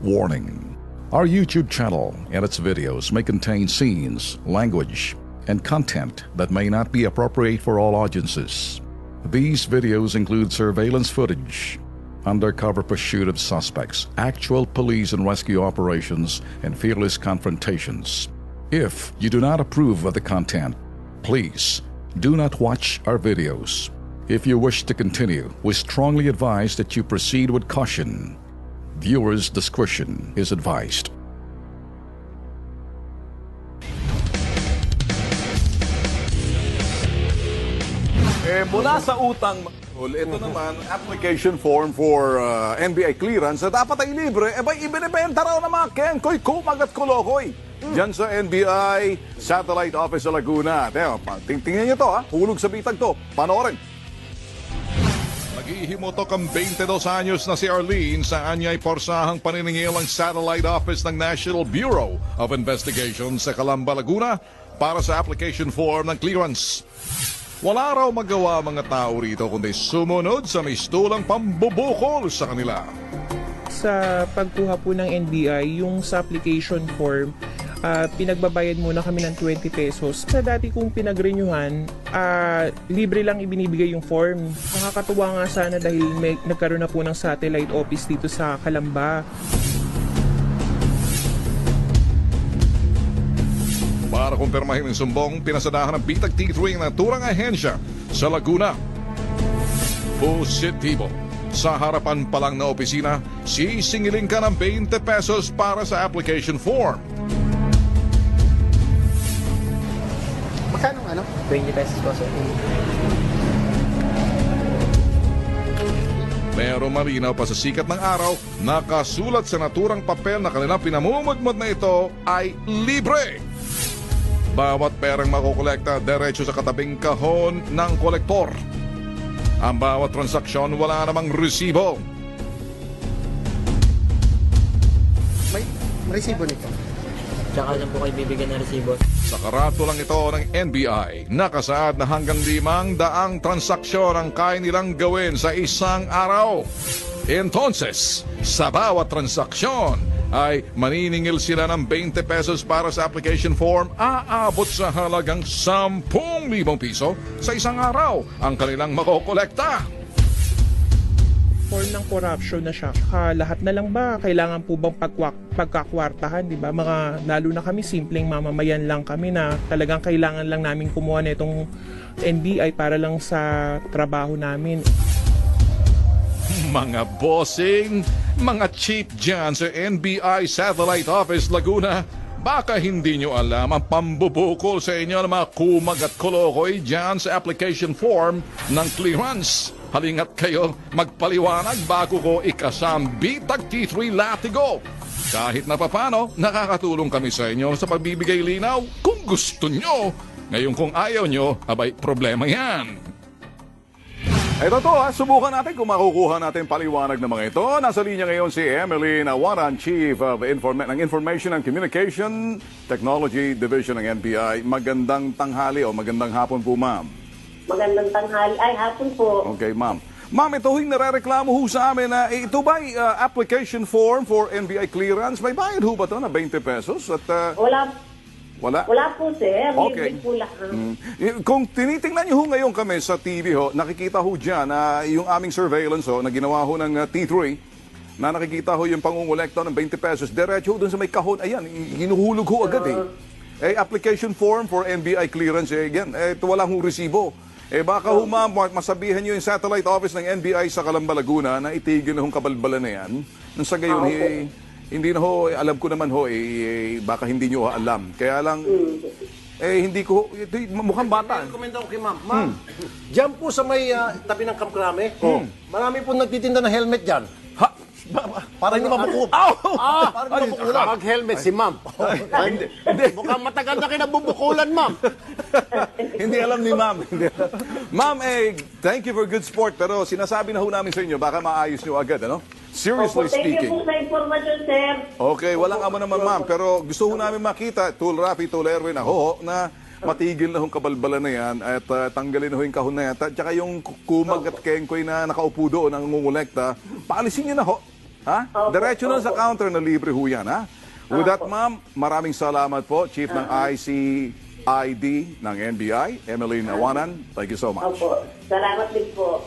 Warning: our YouTube channel and its videos may contain scenes, language, and content that may not be appropriate for all audiences. These videos include surveillance footage, undercover pursuit of suspects, actual police and rescue operations, and fearless confrontations. If you do not approve of the content, please do not watch our videos. If you wish to continue, we strongly advise that you proceed with caution. Viewers' discretion is advised. Mula sa utang, ito naman, application form for NBI clearance na dapat ay libre, ibinibenta raw ng mga kengkoy, kumag at kulokoy. Diyan sa NBI Satellite Office sa Laguna. Tingnan nyo to, hulog sa bitag to. Panoorin. Naghihimotok ang 22 anyos na si Arlene saan niya ay porsahang paniningil ang Satellite Office ng National Bureau of Investigation sa Calamba, Laguna para sa application form ng clearance. Wala raw magawa mga tao rito kundi sumunod sa mistulang pambubukol sa kanila. Sa pagkuha po ng NBI, yung sa application form, pinagbabayad muna kami ng 20 pesos. Sa dati kong pinag-renewyhan, libre lang ibinibigay yung form. Nakakatuwa nga sana dahil nagkaroon na po ng satellite office dito sa Calamba. Para kumpirmahin ang sumbong, pinasadahan ng Bitag T3 ng naturang ahensya sa Laguna. Positibo. Sa harapan pa lang na opisina, sisingiling ka ng 20 pesos para sa application form. Magkano 20 pesos po, sir. Pero malinaw pa sa sikat ng araw, nakasulat sa naturang papel na kanilang pinamumudmod na ito ay libre. Bawat perang makukolekta diretso sa katabing kahon ng kolektor. Ang bawat transaksyon wala namang resibo. May resibo nito. Tsaka lang po kayo bibigyan ng resibo. Sa karatulong ito ng NBI, nakasaad na hanggang 500 transaksyon ang kaya nilang gawin sa isang araw. Entonces, sa bawat transaksyon, ay maniningil sila ng 20 pesos para sa application form, aabot sa halagang 10,000 piso sa isang araw ang kanilang makokolekta. Form ng corruption na siya. Lahat na lang ba? Kailangan po bang pagkakwartahan, di ba? Lalo na kami, simpleng mamamayan lang kami na talagang kailangan lang namin kumuha na itong NBI para lang sa trabaho namin. Mga bossing, mga chief dyan sa NBI Satellite Office Laguna, baka hindi nyo alam ang pambubukol sa inyo ng mga kumag at kolokoy dyan sa application form ng clearance. Halingat kayo magpaliwanag bago ko ikasam Bitag T3 Latigo. Kahit na papano, nakakatulong kami sa inyo sa pagbibigay linaw kung gusto nyo. Ngayon kung ayaw nyo, abay problema yan. Ito subukan natin kung makukuha natin paliwanag ng mga ito. Nasa linya ngayon si Emily Nawaran, Chief of Information and Communication Technology Division ng NBI. Magandang tanghali o magandang hapon po, ma'am. Magandang tanghali. Ay, hapon po. Okay, ma'am. Ma'am, ito yung narereklamo ho sa amin na ito ba application form for NBI clearance? May bayad ho ba ito na 20 pesos? At, Wala po, sir. Okay. Libre po lang. Kung tinitingnan niyo ho ngayon kami sa TV nakikita ho dyan na yung aming surveillance na ginawa ho ng T3 na nakikita ho yung pangungulekta ng 20 pesos. Diretso ho dun sa may kahon. Ayan, hinuhulog ho agad application form for NBI clearance. Ito walang ho resibo. Baka ho ma'am, masabihan niyo yung satellite office ng NBI sa Calamba, Laguna na itigil na hong kabalbalan na yan. Nang sa gayon, hindi na ho, alam ko naman ho, baka hindi nyo alam. Kaya lang, hindi ko, mukhang bata. Komento ko kay ma'am. Ma'am, dyan po sa may tabi ng Kamkrame, marami po nagtitinda ng helmet dyan. Ha? Para hindi mabuko. Para hindi mabukulan. Mag-helmet si ma'am. Mukhang matagal na kinabubukulan, ma'am. Hindi alam ni ma'am. Ma'am, thank you for good sport. Pero sinasabi na ho namin sa inyo, baka maayos nyo agad, ano? Seriously speaking. Thank you po sa informasyon, sir. Okay, walang amo naman, ma'am. Pero gusto ho namin makita, Tul Rafi, Tul Erwin, na matigil na hong kabalbala na yan at tanggalin na ho yung kahon na yan. At saka yung kumag at kengkoy na nakaupo doon, ang ngungulekta, paalisin nyo na ho. Ha? Opo, Diretso nun sa opo. counter na libre ho yan, ha? With that, ma'am, maraming salamat po, Chief ng ICID ng NBI, Emeline Awanan. Thank you so much. Opo. Salamat din po.